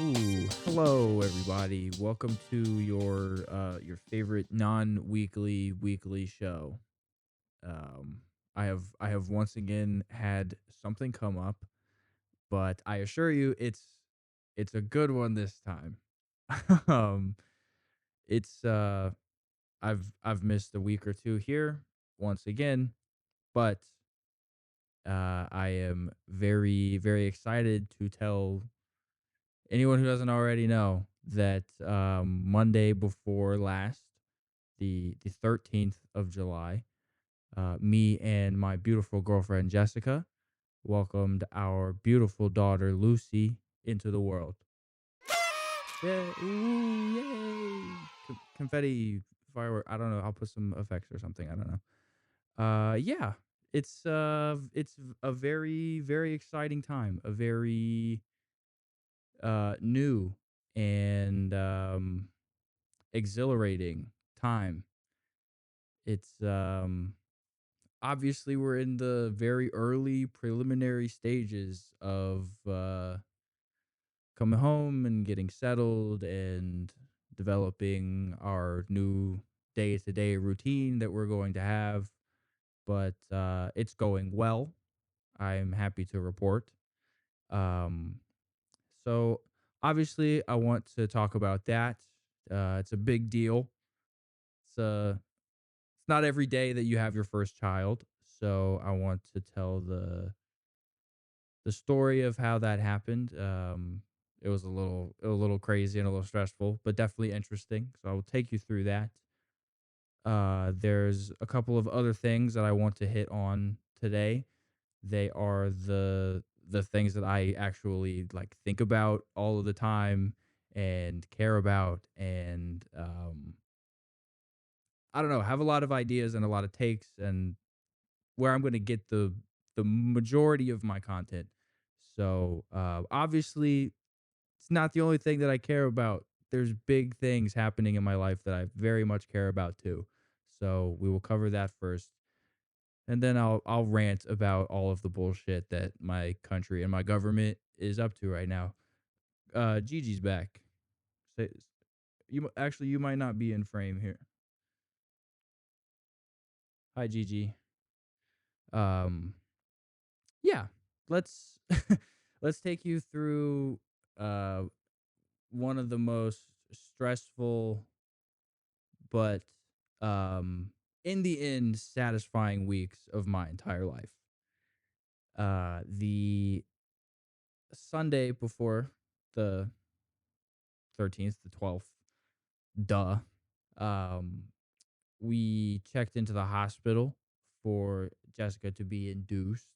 Ooh, hello everybody. Welcome to your favorite non-weekly weekly show. I have once again had something come up, but I assure you it's a good one this time. um it's I've missed a week or two here once again, but I am very excited to tell anyone who doesn't already know that Monday before last, the 13th of July, me and my beautiful girlfriend Jessica welcomed our beautiful daughter Lucy into the world. Yeah, ooh, yay! Confetti, firework. I don't know. I'll put some effects or something. I don't know. Yeah, it's a very exciting time. A very new and exhilarating time. It's obviously we're in the very early preliminary stages of coming home and getting settled and developing our new day-to-day routine that we're going to have, but it's going well. I'm happy to report. Um so obviously I want to talk about that. It's a big deal. It's not every day that you have your first child, so I want to tell the story of how that happened. It was a little crazy and a little stressful, but definitely interesting. So I will take you through that. There's a couple of other things that I want to hit on today. They are the things that I actually like think about all of the time and care about and I don't know, have a lot of ideas and a lot of takes and where I'm gonna get the majority of my content. So, obviously, it's not the only thing that I care about. There's big things happening in my life that I very much care about too. So, we will cover that first, and then I'll rant about all of the bullshit that my country and my government is up to right now. Gigi's back. Say actually, you might not be in frame here. Hi, Gigi. Um, yeah, let's let's take you through uh one of the most stressful but in the end satisfying weeks of my entire life. The Sunday before the 13th, the 12th, duh. Um we checked into the hospital for Jessica to be induced.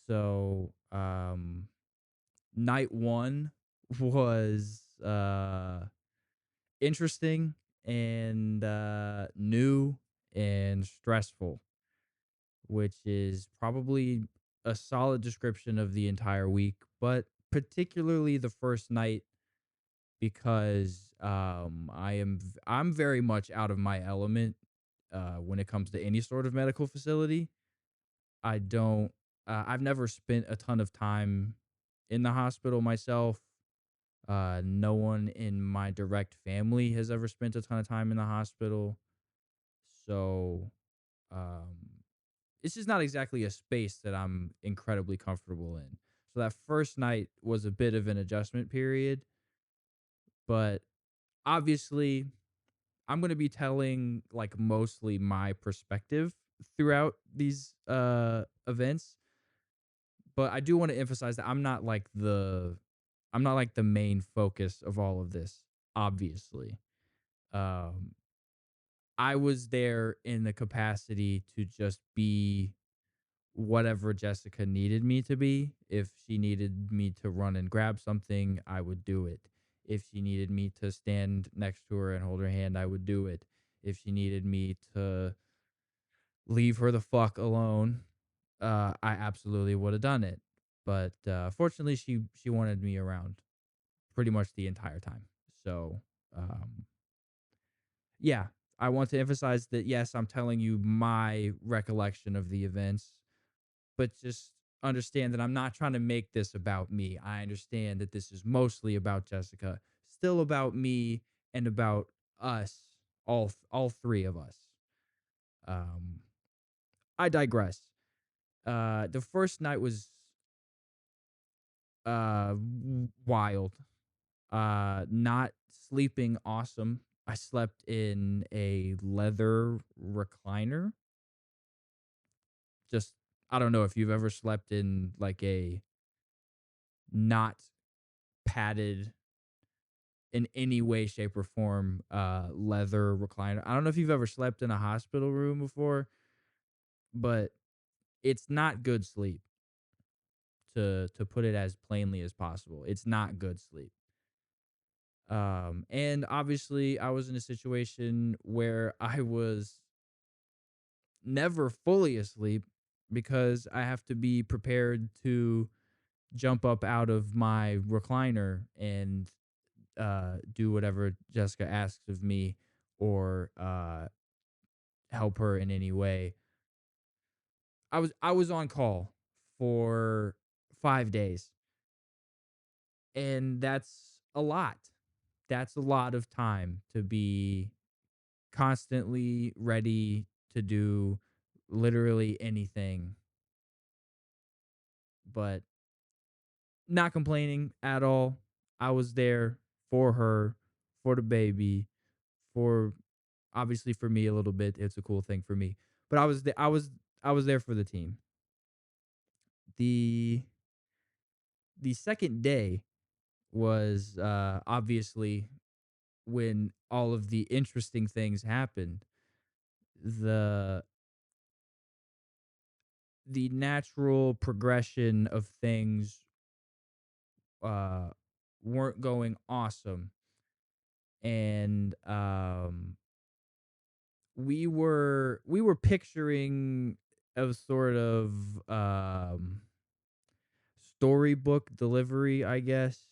So, night 1 was interesting and new and stressful, which is probably a solid description of the entire week, but particularly the first night because I'm very much out of my element when it comes to any sort of medical facility. I don't I've never spent a ton of time in the hospital myself. No one in my direct family has ever spent a ton of time in the hospital. So, um, it's just not exactly a space that I'm incredibly comfortable in. So that first night was a bit of an adjustment period, but obviously I'm going to be telling like mostly my perspective throughout these events, but I do want to emphasize that I'm not like the main focus of all of this, obviously. Um I was there in the capacity to just be whatever Jessica needed me to be. If she needed me to run and grab something, I would do it. If she needed me to stand next to her and hold her hand, I would do it. If she needed me to leave her the fuck alone, I absolutely would have done it. But fortunately, she wanted me around pretty much the entire time. So, um, yeah, I want to emphasize that yes, I'm telling you my recollection of the events, but just understand that I'm not trying to make this about me. I understand that this is mostly about Jessica, still about me and about us, all three of us. Um, I digress. The first night was wild. Not sleeping awesome. I slept in a leather recliner. Just I don't know if you've ever slept in like a not padded in any way, shape, or form leather recliner. I don't know if you've ever slept in a hospital room before, but it's not good sleep to put it as plainly as possible. It's not good sleep. And obviously I was in a situation where I was never fully asleep because I have to be prepared to jump up out of my recliner and do whatever Jessica asks of me or help her in any way. I was on call for 5 days, and that's a lot. That's a lot of time to be constantly ready to do literally anything, but not complaining at all. I was there for her, for the baby, for obviously for me a little bit. It's a cool thing for me. But I was there for the team. The the second day was obviously when all of the interesting things happened. The the natural progression of things uh weren't going awesome, and we were picturing a sort of storybook delivery, I guess.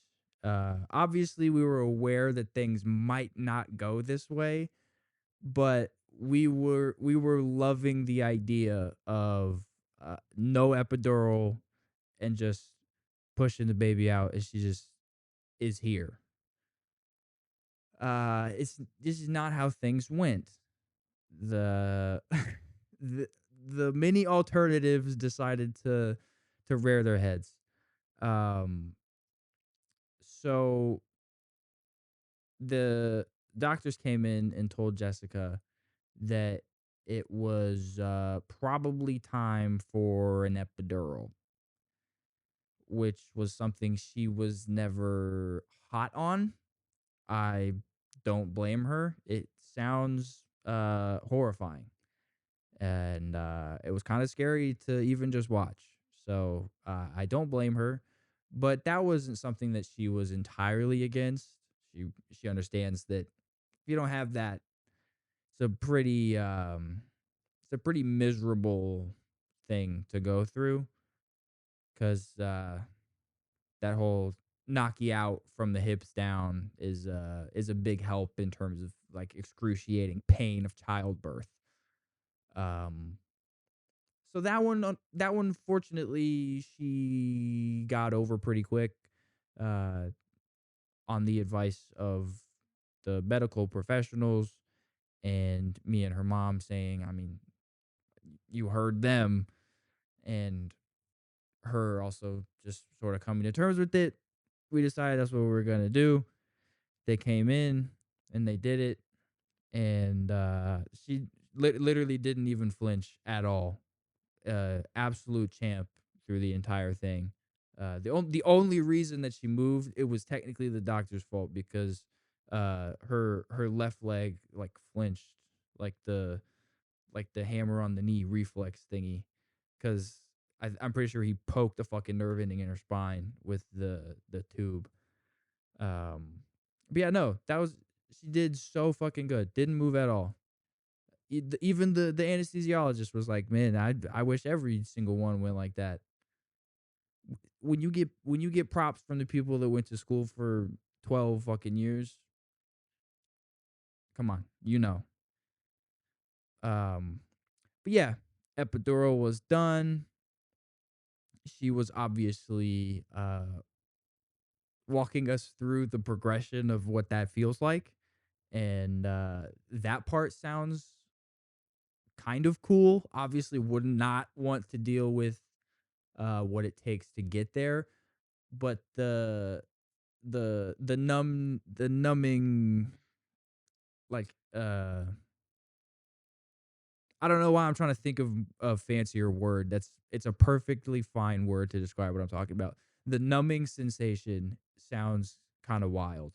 Obviously we were aware that things might not go this way, but we were loving the idea of no epidural and just pushing the baby out as she just is here. It's This is not how things went. The the the many alternatives decided to rear their heads. Um, so the doctors came in and told Jessica that it was probably time for an epidural, which was something she was never hot on. I don't blame her. It sounds horrifying, and it was kind of scary to even just watch. So I don't blame her, but that wasn't something that she was entirely against. She understands that if you don't have that, it's a pretty miserable thing to go through because that whole knock you out from the hips down is a big help in terms of like excruciating pain of childbirth. Um, so that one fortunately she got over pretty quick, uh, on the advice of the medical professionals and me and her mom saying, I mean, you heard them, and her also just sort of coming to terms with it. We decided that's what we were gonna do. They came in and they did it, and she literally didn't even flinch at all. Absolute champ through the entire thing. The only reason that she moved, it was technically the doctor's fault because her left leg like flinched, like the hammer on the knee reflex thingy, because I'm pretty sure he poked a fucking nerve ending in her spine with the tube. Um, but yeah, no, that was she did so fucking good. Didn't move at all. Even the anesthesiologist was like, "Man, I wish every single one went like that." When you get props from the people that went to school for 12 fucking years, come on, you know. Um, but yeah, epidural was done. she was obviously walking us through the progression of what that feels like. And that part sounds kind of cool. Obviously, would not want to deal with what it takes to get there, but the numbing, like, I don't know why I'm trying to think of a fancier word. It's a perfectly fine word to describe what I'm talking about. The numbing sensation sounds kind of wild.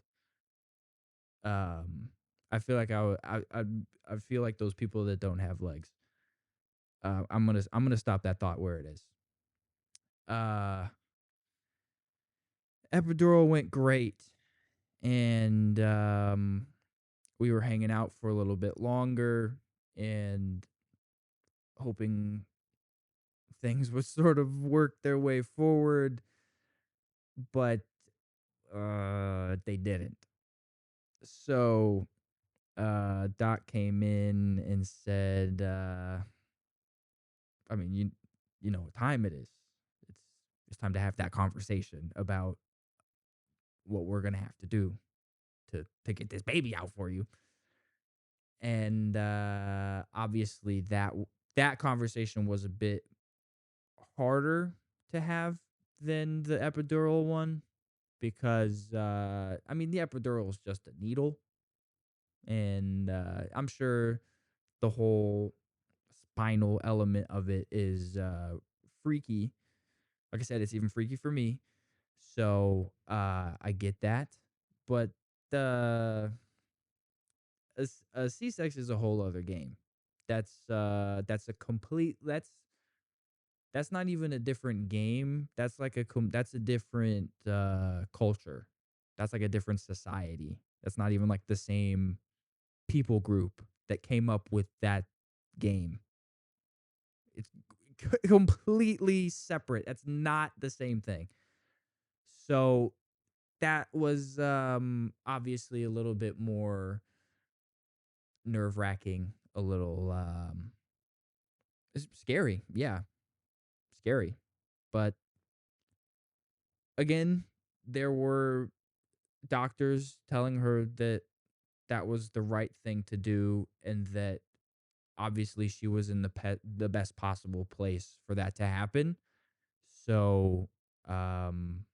Um, I feel like I feel like those people that don't have legs. I'm gonna stop that thought where it is. Uh, Epidural went great, and we were hanging out for a little bit longer, and hoping things would sort of work their way forward, but they didn't. So Doc came in and said, I mean, you know what time it is. It's it's time to have that conversation about what we're gonna have to do to get this baby out for you. And obviously that conversation was a bit harder to have than the epidural one, because I mean, the epidural is just a needle, and I'm sure the whole spinal element of it is freaky. Like I said, it's even freaky for me. So I get that, but the a C-section is a whole other game. That's a complete that's not even a different game. That's like that's a different culture. That's like a different society. That's not even like the same people group that came up with that game. It's completely separate. That's not the same thing. So that was obviously a little bit more nerve-wracking, a little it's scary. Yeah, scary. But again, there were doctors telling her that that was the right thing to do, and that obviously she was in the best possible place for that to happen. So, um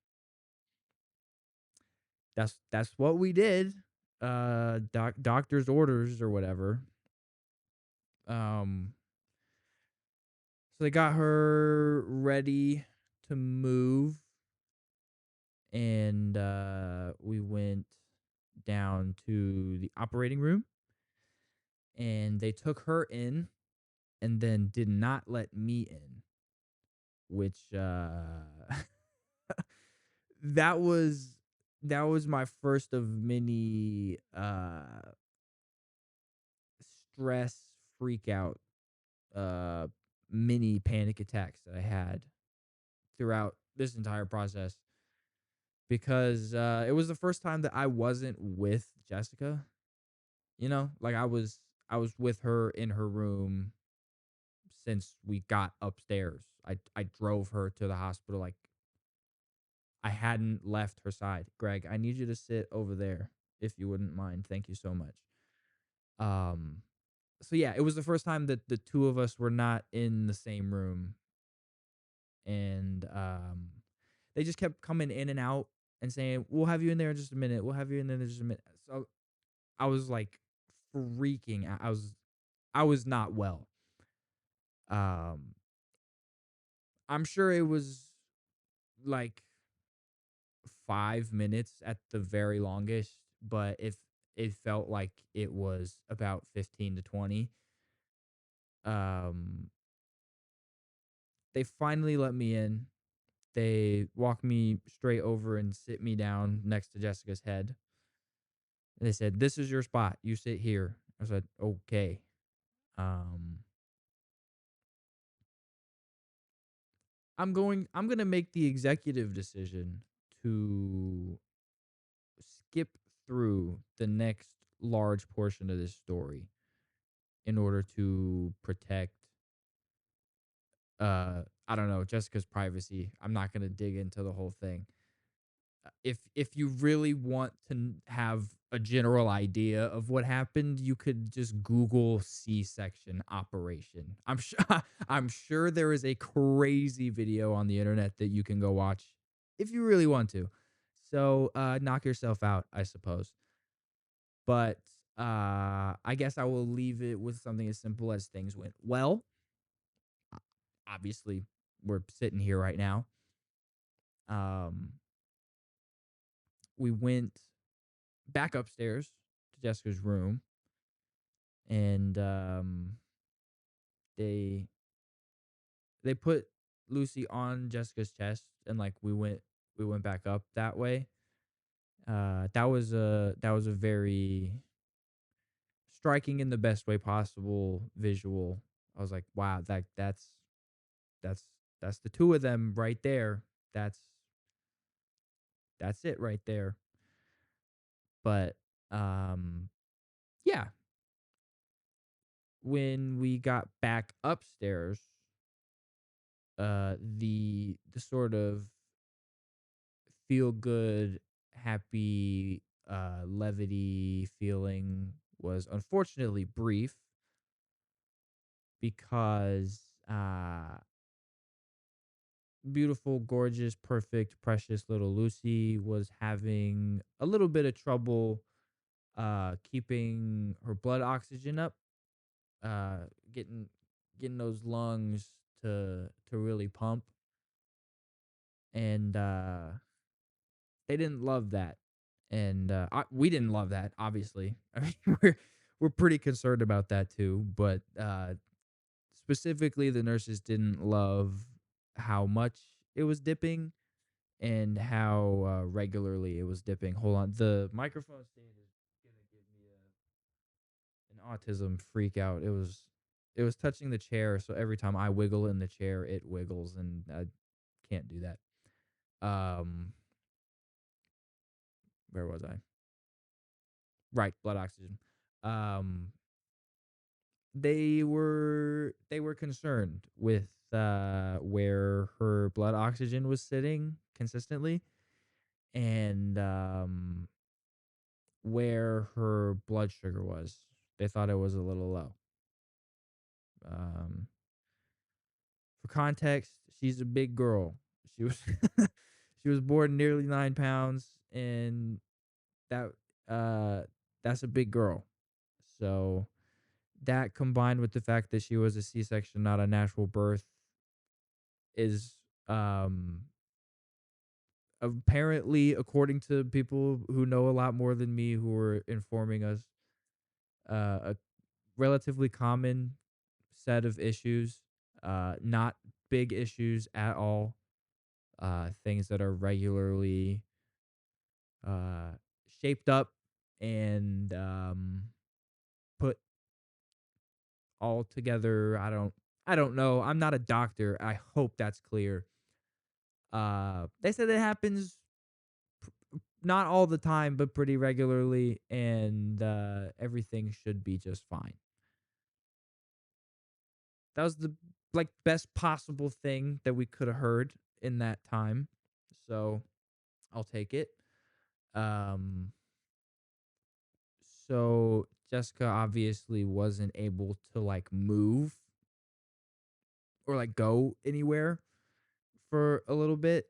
that's what we did. Doctor's orders or whatever. Um so they got her ready to move, and we went down to the operating room, and they took her in and then did not let me in, which that was that was my first of many stress freak out, uh mini panic attacks that I had throughout this entire process, because it was the first time that I wasn't with Jessica, like I was with her in her room since we got upstairs. I drove her to the hospital, like I hadn't left her side. Greg, I need you to sit over there if you wouldn't mind. Thank you so much. Um so yeah, it was the first time that the two of us were not in the same room, and they just kept coming in and out and saying, "We'll have you in there in just a minute. We'll have you in there in just a minute." So I was like freaking out. I was not well. Um I'm sure it was like 5 minutes at the very longest, but if it felt like it was about 15 to 20. Um they finally let me in. They walked me straight over and sit me down next to Jessica's head. They said, "This is your spot. You sit here." I said, "Okay." Um, I'm gonna make the executive decision to skip through the next large portion of this story in order to protect I don't know, Jessica's privacy. I'm not gonna dig into the whole thing. If you really want to have a general idea of what happened, you could just Google C-section operation. I'm sure I'm sure there is a crazy video on the internet that you can go watch if you really want to. So knock yourself out, I suppose. But I guess I will leave it with something as simple as things went well. Obviously, we're sitting here right now. Um, we went back upstairs to Jessica's room, and they they put Lucy on Jessica's chest, and like we went back up that way. That was a very striking in the best way possible visual. I was like, wow, that's that's the two of them right there. That's that's it right there. But um, yeah, when we got back upstairs, the sort of feel good, happy, levity feeling was unfortunately brief because beautiful, gorgeous, perfect, precious little Lucy was having a little bit of trouble keeping her blood oxygen up, uh getting getting those lungs to really pump, and they didn't love that, and we didn't love that. Obviously, I mean, we're pretty concerned about that too. But specifically, the nurses didn't love how much it was dipping and how regularly it was dipping. Hold on, the microphone stand is gonna give me an autism freak out. It was touching the chair, so every time I wiggle in the chair, it wiggles, and I can't do that. Where was I? Right, blood oxygen. Um, they were concerned with where her blood oxygen was sitting consistently, and where her blood sugar was. They thought it was a little low. Um, for context, she's a big girl. She was she was born nearly 9 pounds, and that uh that's a big girl. So that combined with the fact that she was a C-section, not a natural birth, is um apparently, according to people who know a lot more than me, who were informing us, a relatively common set of issues. Not big issues at all. Things that are regularly uh shaped up and put all together. I don't know. I'm not a doctor. I hope that's clear. They said it happens not all the time, but pretty regularly, and everything should be just fine. That was the like best possible thing that we could have heard in that time. So I'll take it. Um so Jessica obviously wasn't able to like move or like go anywhere for a little bit,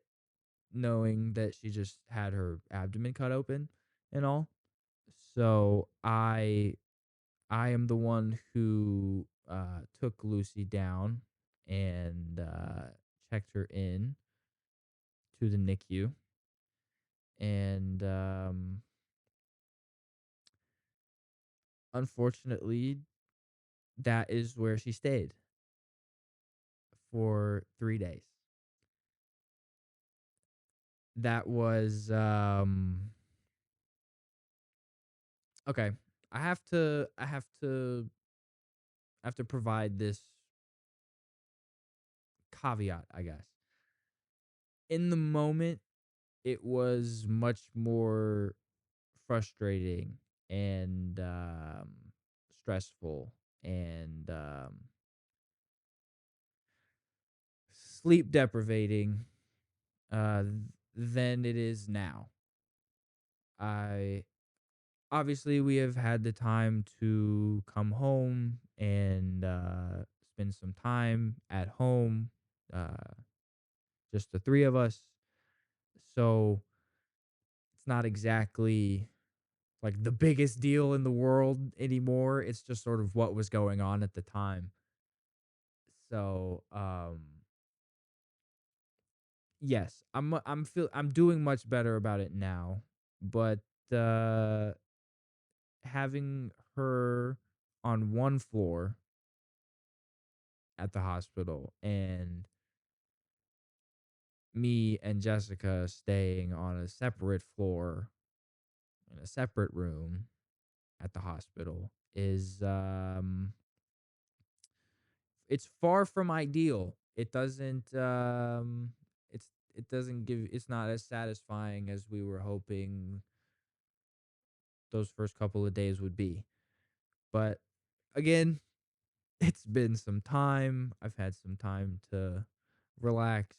knowing that she just had her abdomen cut open and all. So I am the one who took Lucy down and checked her in to the NICU, and unfortunately, that is where she stayed for 3 days. That was okay. I have to provide this caveat, I guess. In the moment, it was much more frustrating and stressful and sleep deprivating than it is now. I Obviously we have had the time to come home and spend some time at home, uh, just the three of us. So it's not exactly like the biggest deal in the world anymore. It's just sort of what was going on at the time. So yes, I'm doing much better about it now, but uh having her on one floor at the hospital and me and Jessica staying on a separate floor in a separate room at the hospital is it's far from ideal. It doesn't give it's not as satisfying as we were hoping those first couple of days would be. But again, it's been some time. I've had some time to relax.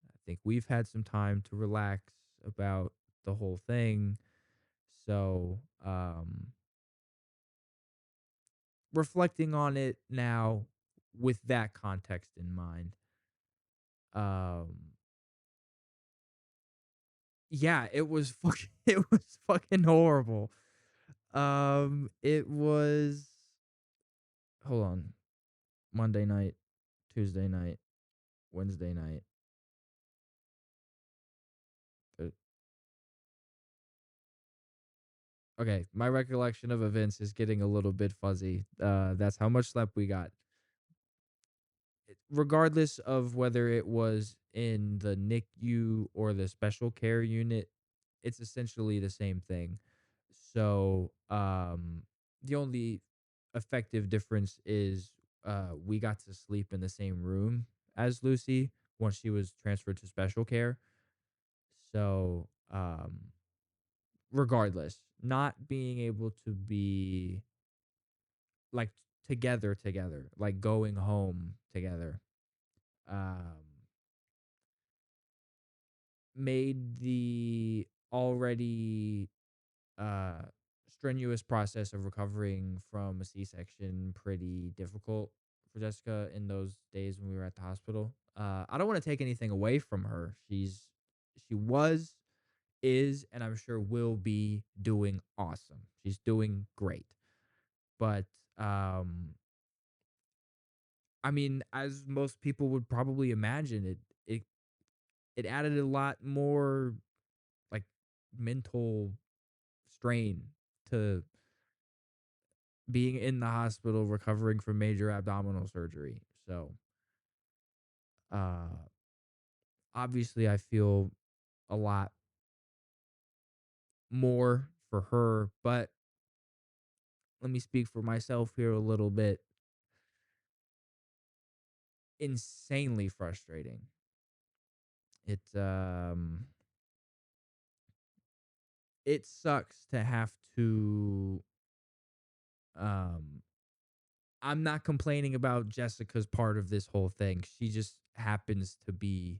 I think we've had some time to relax about the whole thing. So, reflecting on it now with that context in mind, um, yeah, it was fucking, it was fucking horrible. It was, hold on, Monday night, Tuesday night, Wednesday night. uh, Okay, my recollection of events is getting a little bit fuzzy. That's how much sleep we got. Regardless of whether it was in the NICU or the special care unit, it's essentially the same thing. So, the only effective difference is we got to sleep in the same room as Lucy once she was transferred to special care. So, regardless, not being able to be like together, like going home together, um, made the already uh strenuous process of recovering from a C-section pretty difficult for Jessica in those days when we were at the hospital. I don't want to take anything away from her. She was, is, and I'm sure will be doing awesome. She's doing great. But I mean, as most people would probably imagine, it added a lot more like mental strain to being in the hospital recovering from major abdominal surgery. So, uh, obviously, I feel a lot more for her, but let me speak for myself here a little bit. Insanely frustrating. It it sucks to have to um I'm not complaining about Jessica's part of this whole thing. She just happens to be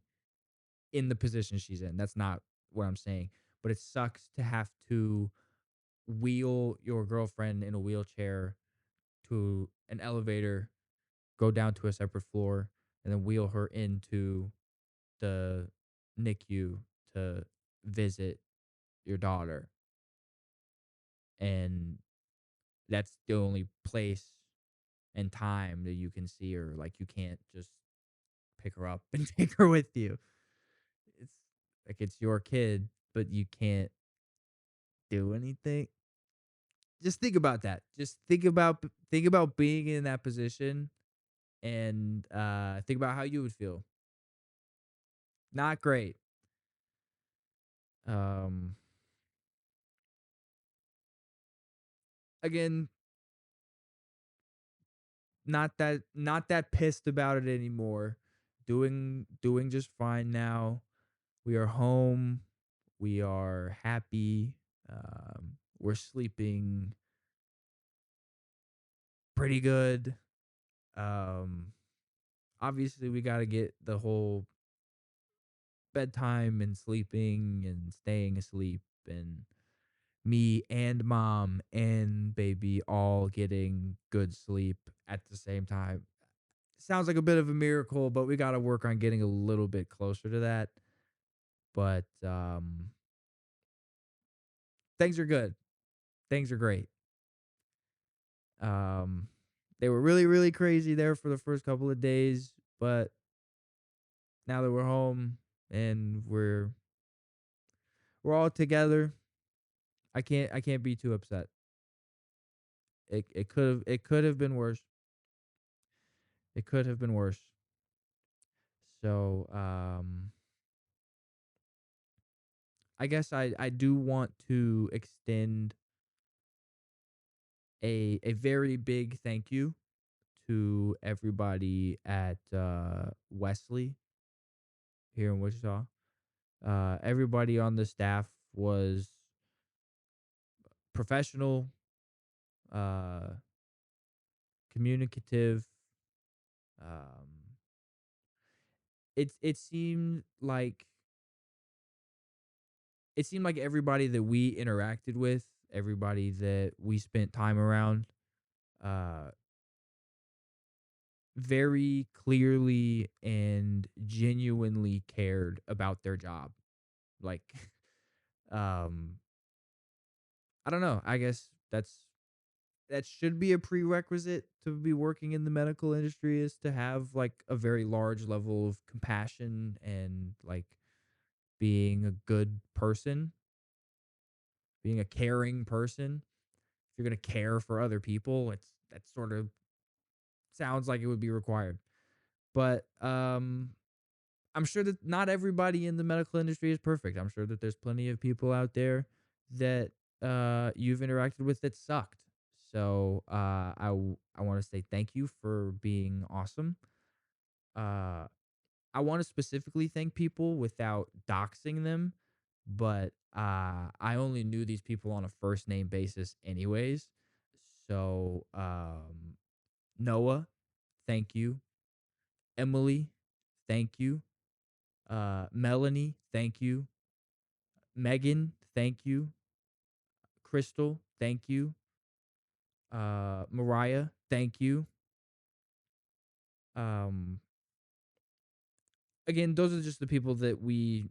in the position she's in. That's not what I'm saying. But it sucks to have to wheel your girlfriend in a wheelchair to an elevator, go down to a separate floor, and then wheel her into the NICU to visit your daughter. And that's the only place and time that you can see her. Like, you can't just pick her up and take her with you. It's like it's your kid, but you can't do anything. Just think about that. Just think about being in that position and think about how you would feel. Not great. Um Again, not that pissed about it anymore. Doing just fine now. We are home. We are happy. We're sleeping pretty good. Um obviously we got to get the whole bedtime and sleeping and staying asleep, and me and mom and baby all getting good sleep at the same time. Sounds like a bit of a miracle, but we got to work on getting a little bit closer to that. But things are good. Things are great. Um, they were really, really crazy there for the first couple of days, but now that we're home and we're all together, I can't be too upset. It could have been worse. It could have been worse. So I guess I do want to extend a very big thank you to everybody at Wesley here in Wichita. Everybody on the staff was professional, uh, communicative. Um, it seemed like everybody that we interacted with, everybody that we spent time around, uh, very clearly and genuinely cared about their job. Like, um, I don't know. I guess that should be a prerequisite to be working in the medical industry, is to have like a very large level of compassion and like being a good person, being a caring person. If you're going to care for other people, it's that sort of sounds like it would be required. But I'm sure that not everybody in the medical industry is perfect. I'm sure that there's plenty of people out there that you've interacted with that sucked. So I want to say thank you for being awesome. Uh, I want to specifically thank people without doxing them, but I only knew these people on a first name basis, anyways. So Noah, thank you. Emily, thank you. Melanie, thank you. Megan, thank you. Crystal, thank you. Mariah, thank you. Um, Again, those are just the people that we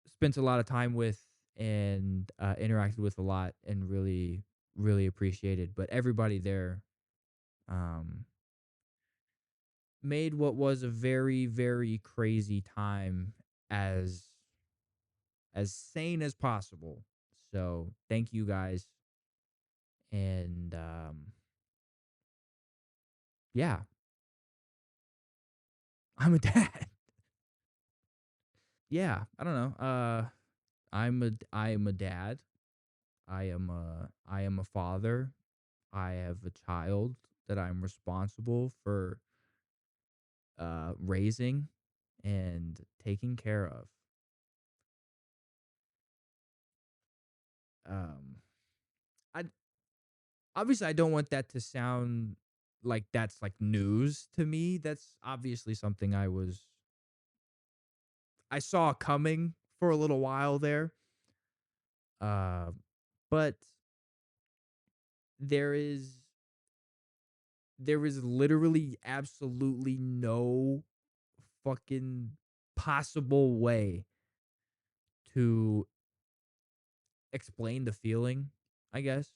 spent a lot of time with and interacted with a lot and really, really appreciated. But everybody there um, made what was a very, very crazy time as sane as possible. So thank you guys, and yeah, I'm a dad. Yeah, I don't know. I am a dad. I am a father. I have a child that I'm responsible for raising and taking care of. Um I Obviously I don't want that to sound like that's like news to me. That's obviously something I saw coming for a little while there. Uh but there is there is literally absolutely no fucking possible way to explain the feeling, I guess.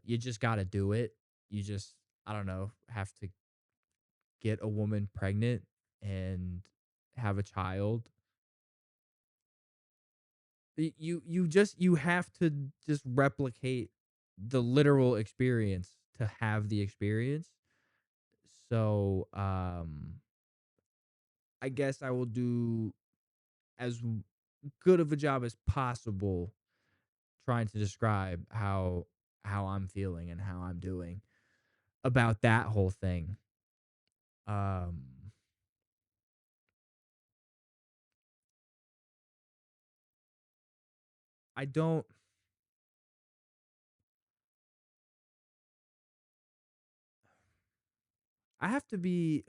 You just got to do it. You just, I don't know, have to get a woman pregnant and have a child. You have to just replicate the literal experience to have the experience. So, I guess I will do as good of a job as possible trying to describe how I'm feeling and how I'm doing about that whole thing. Um I don't I have to be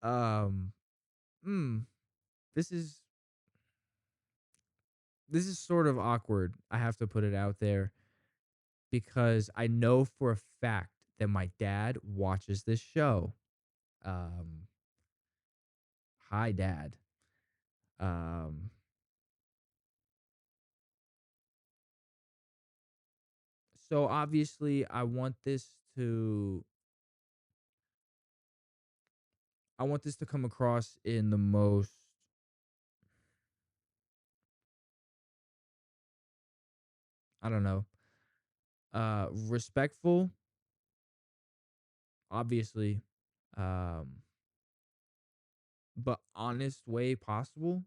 um mm, this is this is sort of awkward. I have to put it out there because I know for a fact that my dad watches this show. Um Hi dad. Um so obviously I want this to come across in the most, I don't know, respectful, obviously, um, but honest way possible.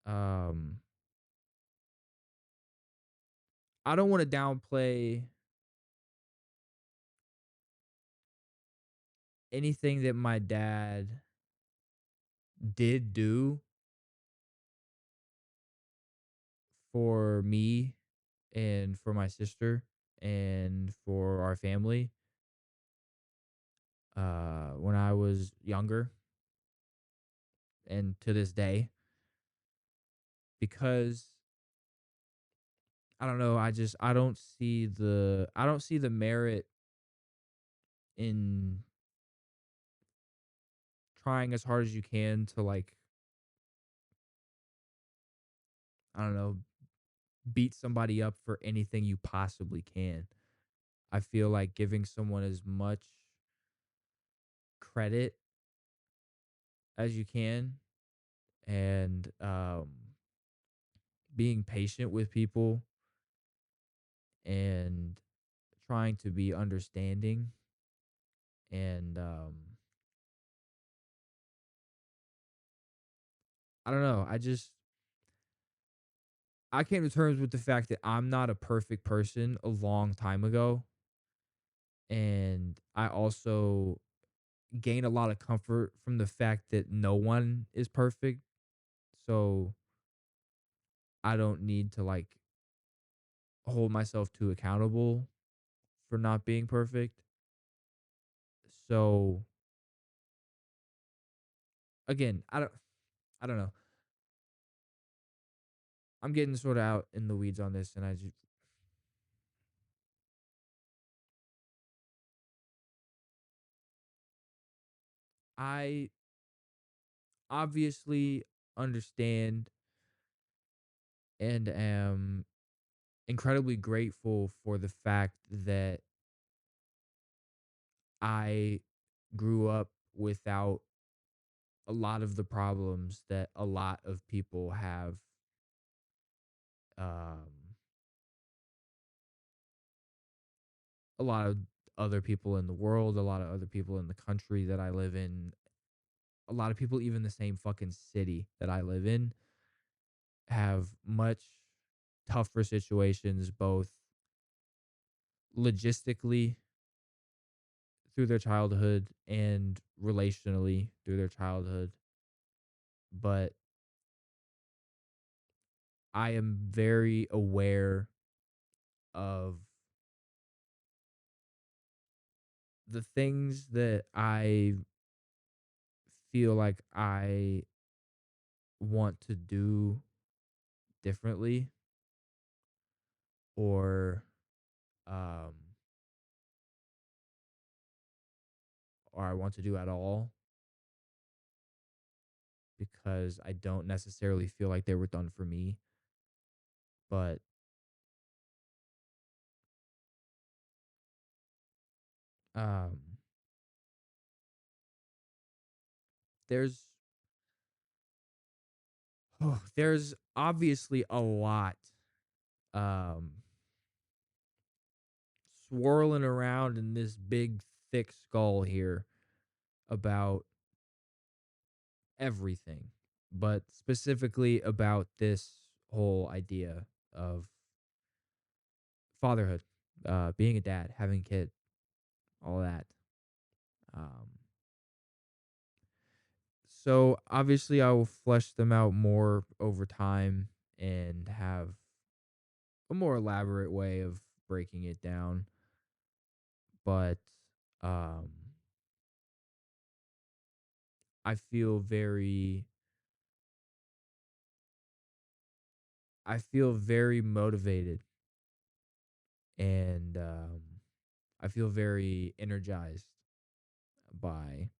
Um, I don't want to downplay anything that my dad did do for me and for my sister and for our family when I was younger and to this day, because I don't know, I don't see the merit in trying as hard as you can to, like, I don't know, beat somebody up for anything you possibly can. I feel like giving someone as much credit as you can, and being patient with people and trying to be understanding, and I don't know, I came to terms with the fact that I'm not a perfect person a long time ago, and I also gain a lot of comfort from the fact that no one is perfect. So I don't need to, like, hold myself too accountable for not being perfect. So again, I don't know. I'm getting sort of out in the weeds on this, and I obviously understand and am incredibly grateful for the fact that I grew up without a lot of the problems that a lot of people have, um a lot of other people in the world, a lot of other people in the country that I live in, a lot of people even the same fucking city that I live in have much tougher situations, both logistically through their childhood and relationally through their childhood. But I am very aware of the things that I feel like I want to do differently, or um or I want to do at all, because I don't necessarily feel like they were done for me. But um there's there's obviously a lot um swirling around in this big thick skull here about everything, but specifically about this whole idea of fatherhood, being a dad, having a kid, all that. Um, so obviously, I will flesh them out more over time and have a more elaborate way of breaking it down, but um I feel very I feel very motivated, and I feel very energized by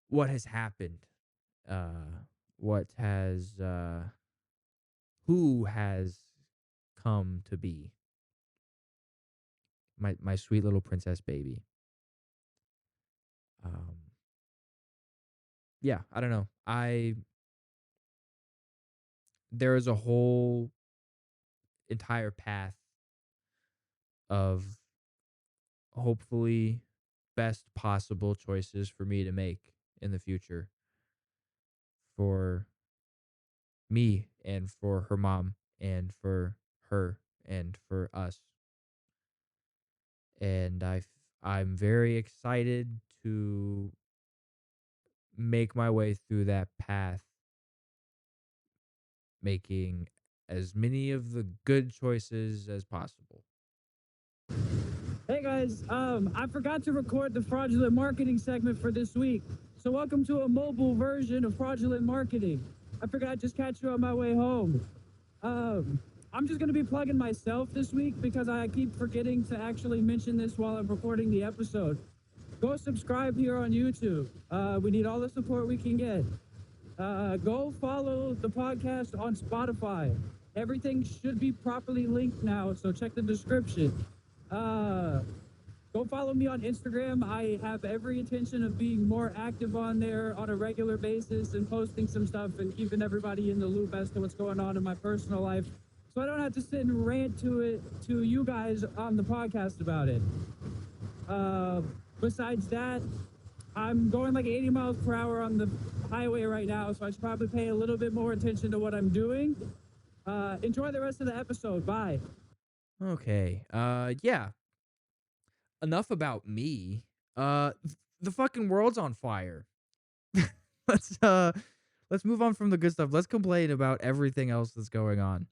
what has happened, uh, what has, who has come to be my sweet little princess baby. Um, yeah, I don't know. There is a whole entire path of hopefully best possible choices for me to make in the future for me and for her mom and for her and for us. And I'm very excited to make my way through that path, making as many of the good choices as possible. Hey guys, I forgot to record the fraudulent marketing segment for this week. So welcome to a mobile version of fraudulent marketing. I forgot to just catch you on my way home. Um, I'm just gonna be plugging myself this week because I keep forgetting to actually mention this while I'm recording the episode. Go subscribe here on YouTube. We need all the support we can get. Go follow the podcast on Spotify. Everything should be properly linked now, so check the description. Uh, Go follow me on Instagram. I have every intention of being more active on there on a regular basis and posting some stuff and keeping everybody in the loop as to what's going on in my personal life. So I don't have to sit and rant to you guys on the podcast about it. Uh, Besides that, I'm going like 80 miles per hour on the highway right now, so I should probably pay a little bit more attention to what I'm doing. Enjoy the rest of the episode. Bye. Okay. Yeah. Enough about me. The fucking world's on fire. let's uh let's move on from the good stuff. Let's complain about everything else that's going on.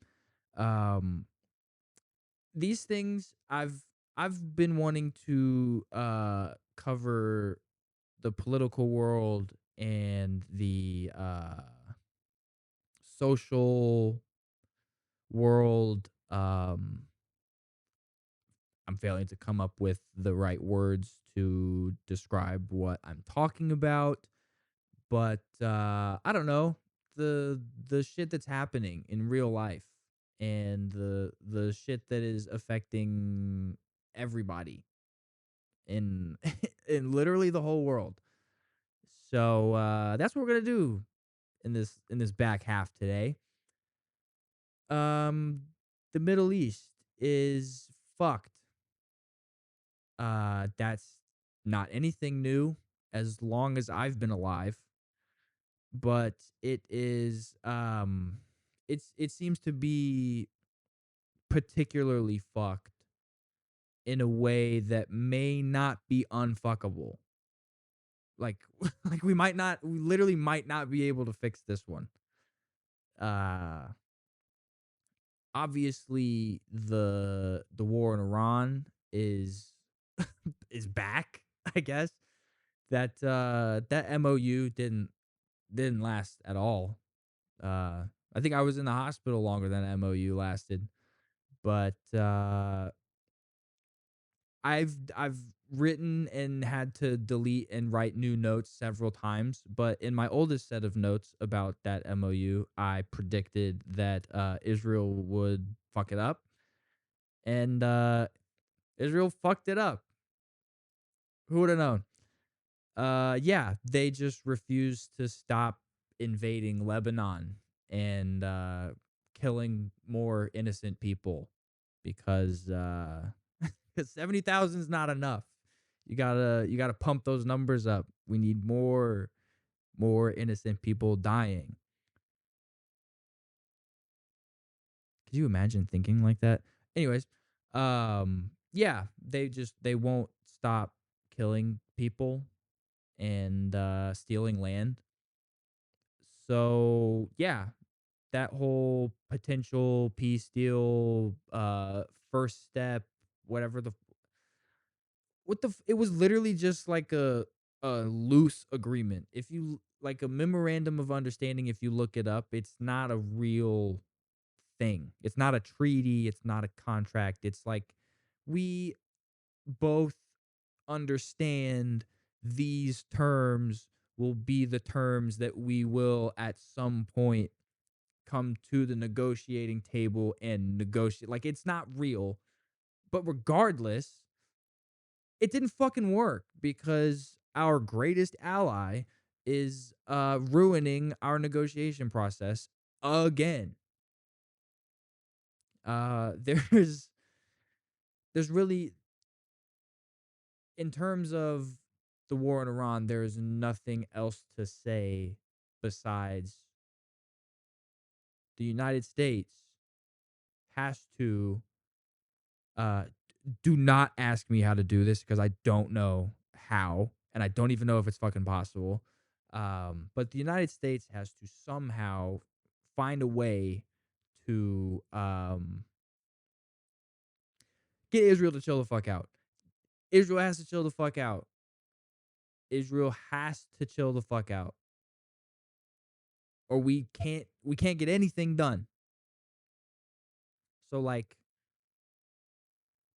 Um these things I've been wanting to cover the political world and the social world. I'm failing to come up with the right words to describe what I'm talking about, but I don't know, the shit that's happening in real life and the shit that is affecting everybody in in literally the whole world. So that's what we're gonna do in this back half today. Um, the Middle East is fucked. That's not anything new as long as I've been alive, but it seems to be particularly fucked in a way that may not be unfuckable. Like like we literally might not be able to fix this one. Uh Obviously the war in Iran is back, I guess. That MOU didn't last at all. I think I was in the hospital longer than MOU lasted, but I've written and had to delete and write new notes several times, but in my oldest set of notes about that MOU, I predicted that Israel would fuck it up, and Israel fucked it up. Who would have known? Yeah, they just refused to stop invading Lebanon and killing more innocent people because 70,000 is not enough. You gotta pump those numbers up. We need more innocent people dying. Could you imagine thinking like that? Anyways, yeah, they won't stop killing people and stealing land. So yeah, that whole potential peace deal, first step, whatever the it was literally just like a loose agreement. If you like a memorandum of understanding, if you look it up, it's not a real thing. It's not a treaty, it's not a contract. It's like we both understand these terms will be the terms that we will at some point come to the negotiating table and negotiate. Like it's not real, but regardless, it didn't fucking work because our greatest ally is ruining our negotiation process again. There's really, in terms of the war in Iran, there's nothing else to say besides the United States has to uh do not ask me how to do this because I don't know how, and I don't even know if it's fucking possible. But the United States has to somehow find a way to get Israel to chill the fuck out. Israel has to chill the fuck out. Israel has to chill the fuck out, or we can't get anything done. So like,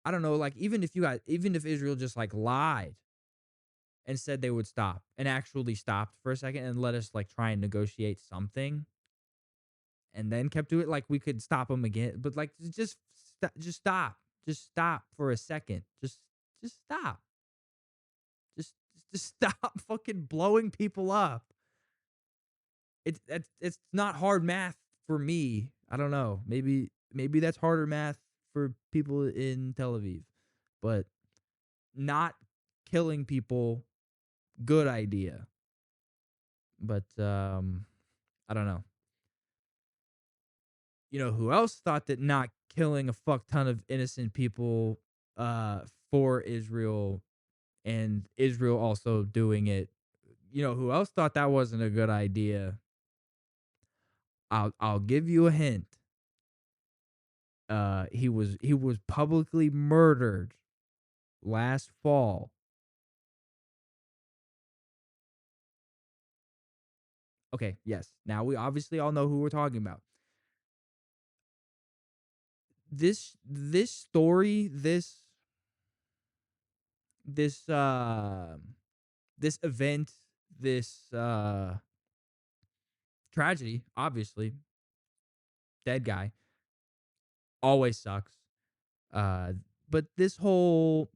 I don't know, like even if Israel just like lied and said they would stop and actually stopped for a second and let us like try and negotiate something and then kept doing it, like we could stop them again. But like just stop. Just stop for a second. Just stop. Just stop fucking blowing people up. It's not hard math for me. I don't know. Maybe that's harder math for people in Tel Aviv. But not killing people, good idea. But I don't know. You know who else thought that not killing a fuck ton of innocent people uh for Israel, and Israel also doing it. You know who else thought that wasn't a good idea? I'll give you a hint. He was publicly murdered last fall. Okay, yes. Now we obviously all know who we're talking about. This story, this this event, this tragedy, obviously, dead guy, always sucks. Uh but this whole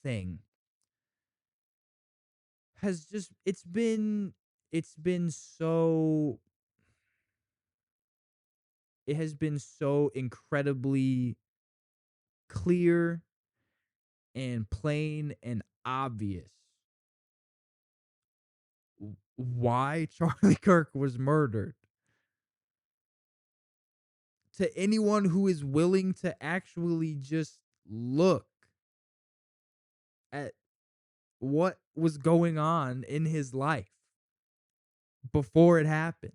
thing has just it's been so it has been so incredibly clear and plain and obvious why Charlie Kirk was murdered to anyone who is willing to actually just look at what was going on in his life before it happened.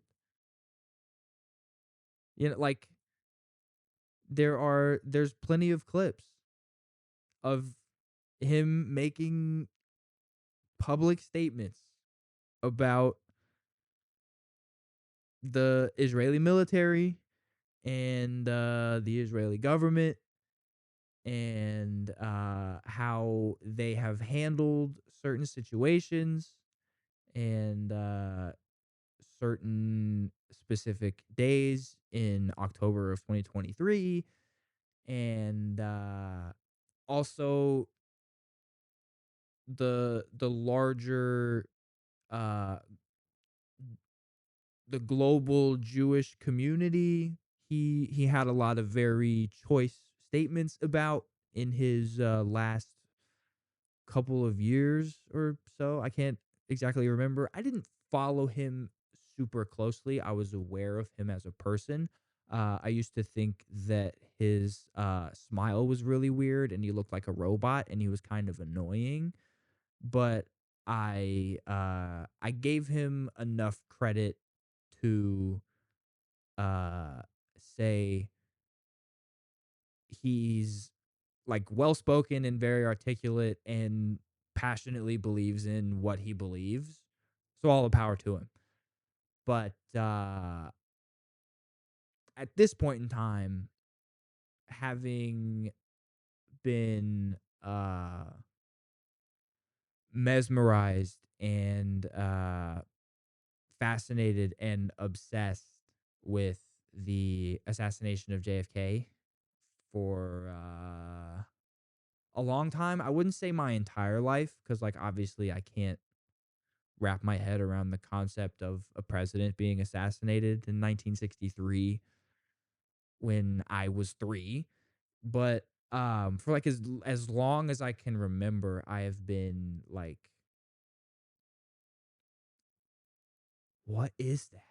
You know, like there's plenty of clips of him making public statements about the Israeli military and the Israeli government and how they have handled certain situations and certain specific days in October of 2023, and also the larger uh the global Jewish community. He had a lot of very choice statements about in his last couple of years or so. I can't exactly remember. I didn't follow him super closely. I was aware of him as a person. I used to think that his smile was really weird and he looked like a robot and he was kind of annoying. But I gave him enough credit to uh, say he's like well spoken and very articulate and passionately believes in what he believes. So all the power to him. But at this point in time, having been mesmerized and fascinated and obsessed with the assassination of JFK for a long time. I wouldn't say my entire life because, like, obviously, I can't wrap my head around the concept of a president being assassinated in 1963 when I was 3. But for like as long as I can remember, I have been like, what is that?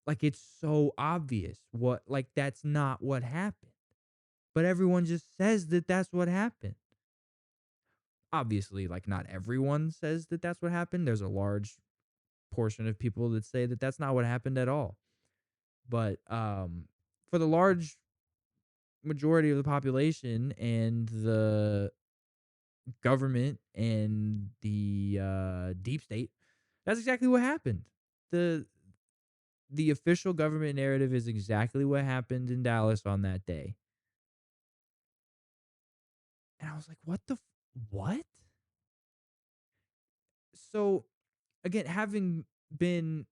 Like, it's so obvious what, like, that's not what happened. But everyone just says that that's what happened. Obviously, like, not everyone says that that's what happened. There's a large portion of people that say that that's not what happened at all. But for the large majority of the population and the government and the deep state, that's exactly what happened. The the official government narrative is exactly what happened in Dallas on that day. And I was like, what? So again, having been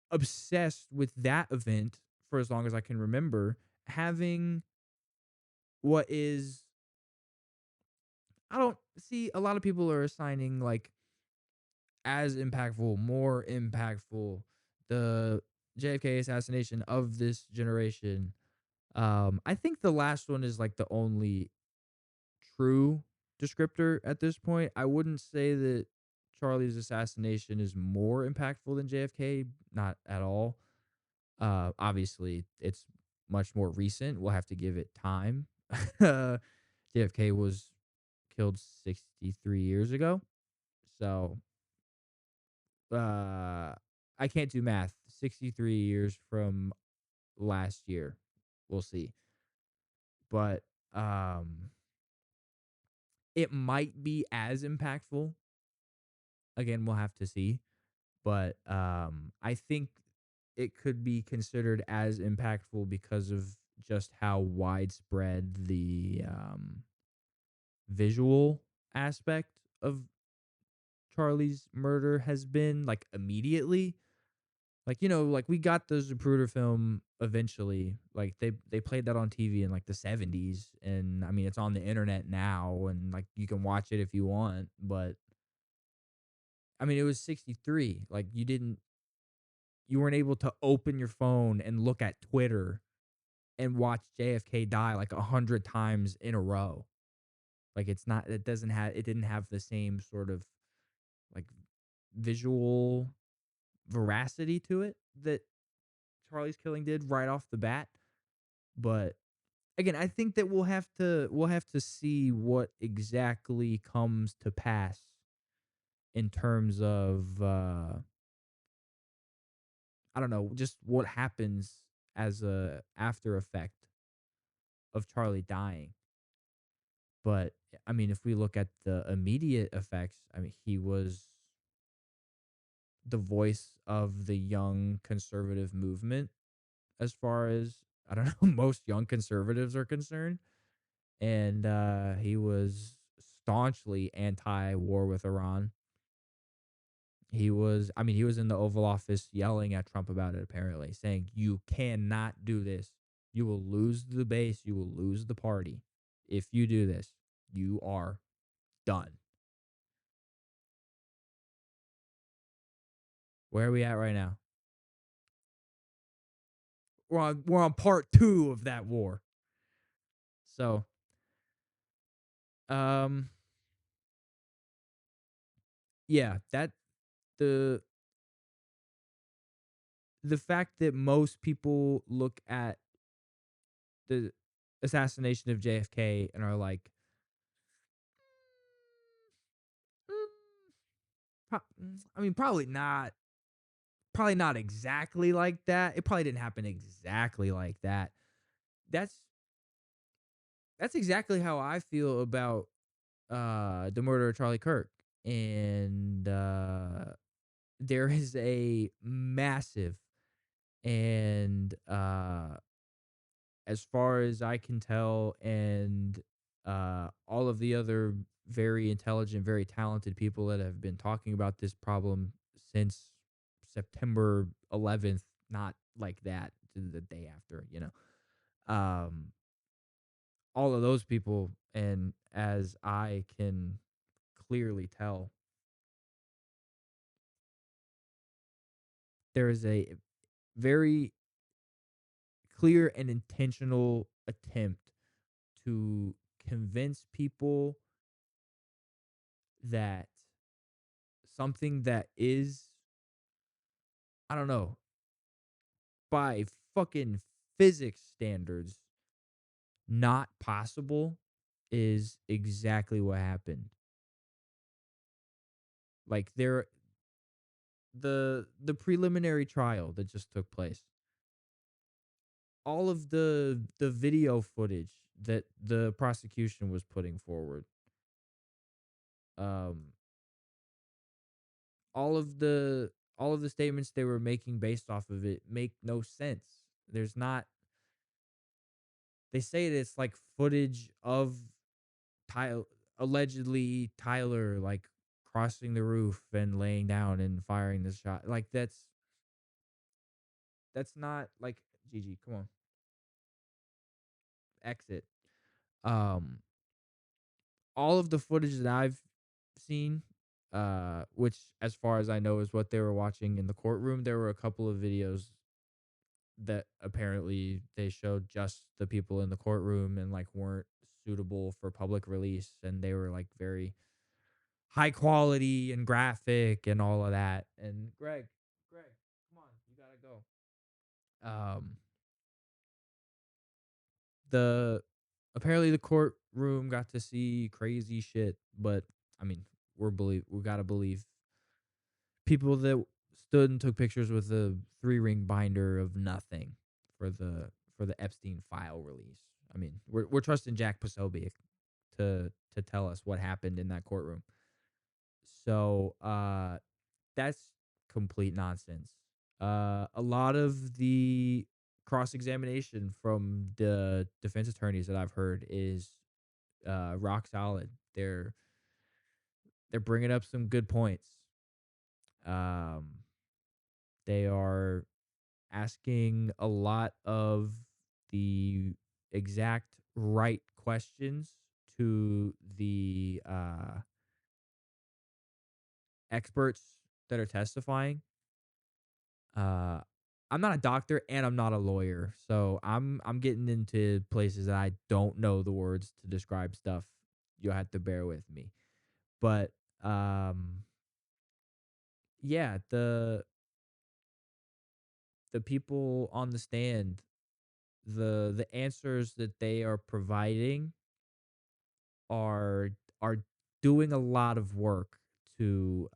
obsessed with that event for as long as I can remember, having what is I don't see a lot of people are assigning like as impactful, more impactful, the JFK assassination of this generation. I think the last one is like the only true descriptor at this point. I wouldn't say that Charlie's assassination is more impactful than JFK, not at all. Obviously, it's much more recent. We'll have to give it time. JFK was killed 63 years ago. So, uh, I can't do math. 63 years from last year. We'll see. But, it might be as impactful. Again, we'll have to see. But, I think it could be considered as impactful because of just how widespread the, visual aspect of Charlie's murder has been, like, immediately. Like, like, we got the Zapruder film eventually. Like, they played that on TV in, like, the '70s, and, I mean, it's on the internet now, and, like, you can watch it if you want, but, I mean, it was '63. Like, you weren't able to open your phone and look at Twitter and watch JFK die, like, 100 times in a row. Like, it didn't have the same sort of, like, visual veracity to it that Charlie's Killing did right off the bat. But again, I think that we'll have to see what exactly comes to pass in terms of I don't know, just what happens as a after effect of Charlie dying. But I mean, if we look at the immediate effects, I mean, he was the voice of the young conservative movement as far as I don't know most young conservatives are concerned, and he was staunchly anti-war with Iran. He was in the Oval Office yelling at Trump about it, apparently, saying, "You cannot do this. You will lose the base. You will lose the party. If you do this, you are done." Where are we at right now? We're on part two of that war. So, um, yeah, the the fact that most people look at the assassination of JFK and are like, "Mm, I mean, probably not Probably not exactly like that. It probably didn't happen exactly like that. That's that's exactly how I feel about the murder of Charlie Kirk. And there is a massive and as far as I can tell, and all of the other very intelligent, very talented people that have been talking about this problem since September 11th, not like that, the day after, Um, all of those people, and as I can clearly tell, there is a very clear and intentional attempt to convince people that something that is, I don't know, by fucking physics standards, not possible is exactly what happened. Like the preliminary trial that just took place, all of the video footage that the prosecution was putting forward, um, all of the statements they were making based off of it make no sense. There's not. They say that it's like footage of Tyler, allegedly Tyler, like crossing the roof and laying down and firing the shot. Like that's not like Gigi. Come on, exit. Um, all of the footage that I've seen, which as far as I know is what they were watching in the courtroom. There were a couple of videos that apparently they showed just the people in the courtroom and like weren't suitable for public release, and they were like very high quality and graphic and all of that. And Greg, come on, you gotta go. Um, the apparently the courtroom got to see crazy shit, but I mean, we gotta believe people that stood and took pictures with a 3 ring binder of nothing for the Epstein file release. I mean, we're trusting Jack Posobiec to tell us what happened in that courtroom. So that's complete nonsense. A lot of the cross examination from the defense attorneys that I've heard is rock solid. They're bringing up some good points. Um, they are asking a lot of the exact right questions to the experts that are testifying. Uh, I'm not a doctor and I'm not a lawyer, so I'm getting into places that I don't know the words to describe stuff. You'll have to bear with me. But yeah, the people on the stand, the answers that they are providing are are doing a lot of work to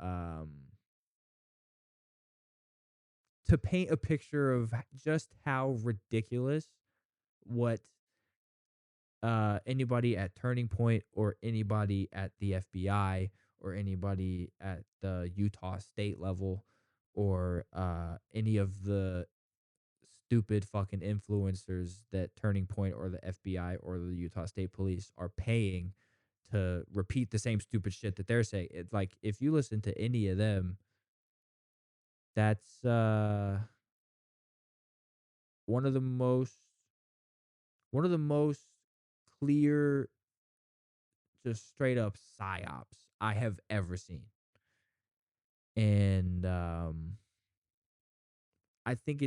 to paint a picture of just how ridiculous what anybody at Turning Point or anybody at the FBI or anybody at the Utah state level or any of the stupid fucking influencers that Turning Point or the FBI or the Utah State Police are paying to repeat the same stupid shit that they're saying. It's like if you listen to any of them, that's one of the most one of the most clear, just straight up psyops I have ever seen. And I think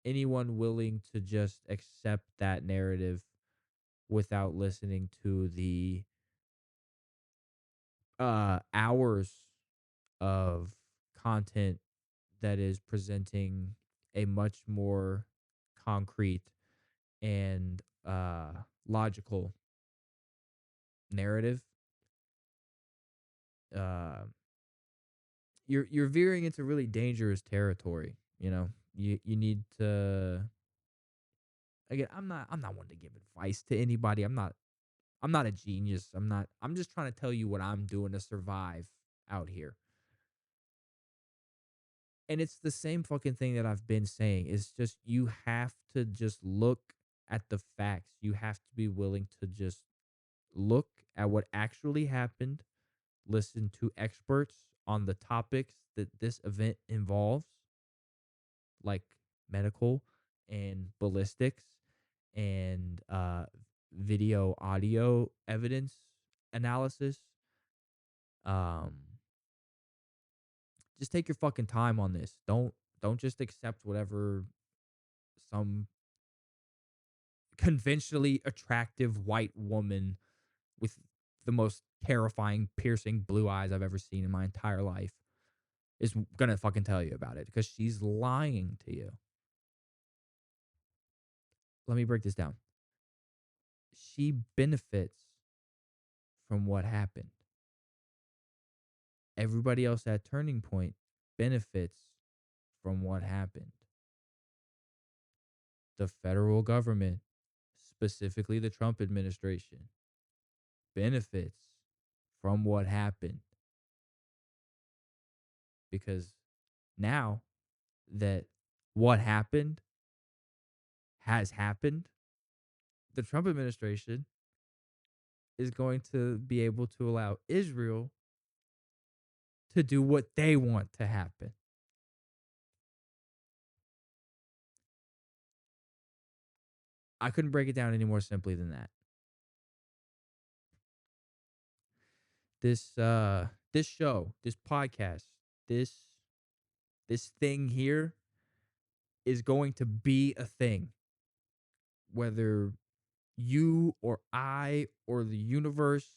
anyone willing to just accept that narrative without listening to the hours of content that is presenting a much more concrete and logical narrative, uh you're veering into really dangerous territory. You need to. Again, I'm not one to give advice to anybody. I'm not a genius. I'm just trying to tell you what I'm doing to survive out here. And it's the same fucking thing that I've been saying. It's just you have to just look at the facts. You have to be willing to just look at what actually happened, listen to experts on the topics that this event involves, like medical and ballistics and video audio evidence analysis. Um, just take your fucking time on this. Don't just accept whatever some conventionally attractive white woman with the most terrifying, piercing blue eyes I've ever seen in my entire life is gonna fucking tell you about it because she's lying to you. Let me break this down. She benefits from what happened. Everybody else at Turning Point benefits from what happened. The federal government, specifically the Trump administration, benefits from what happened because now that what happened has happened, the Trump administration is going to be able to allow Israel to do what they want to happen. I couldn't break it down any more simply than that. This show, this podcast, this this thing here is going to be a thing whether you or I or the universe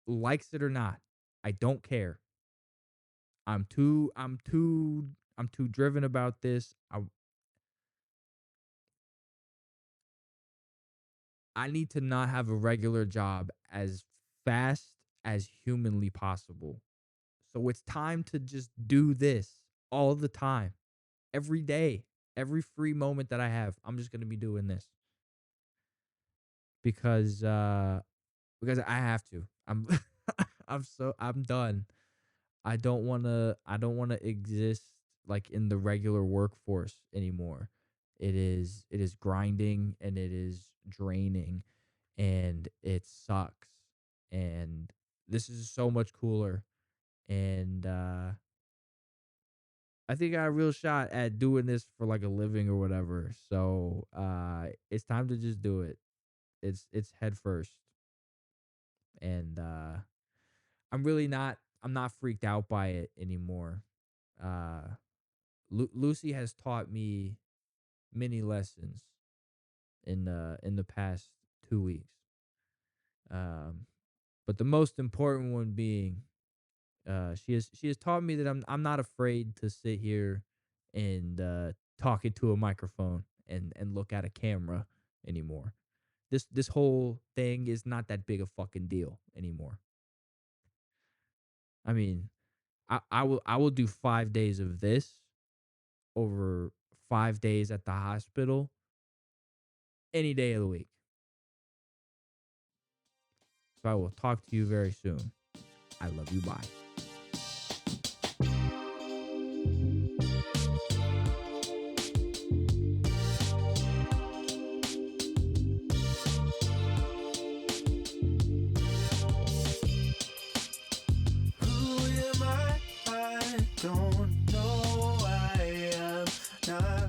likes it or not. I don't care. I'm too driven about this. I need to not have a regular job as fast as humanly possible. So it's time to just do this all the time. Every day, every free moment that I have, I'm just going to be doing this because because I have to. I'm done. I don't want to exist like in the regular workforce anymore. It is grinding and it is draining and it sucks. And this is so much cooler and I think I got a real shot at doing this for like a living or whatever. So it's time to just do it. It's head first. And I'm not freaked out by it anymore. Uh Lucy has taught me many lessons in the past 2 weeks. Um but the most important one being she has taught me that I'm not afraid to sit here and talk into a microphone and look at a camera anymore. This whole thing is not that big a fucking deal anymore. I mean, I will do 5 days of this over 5 days at the hospital any day of the week. So I will talk to you very soon. I love you. Bye. Who am I? I don't know. I am not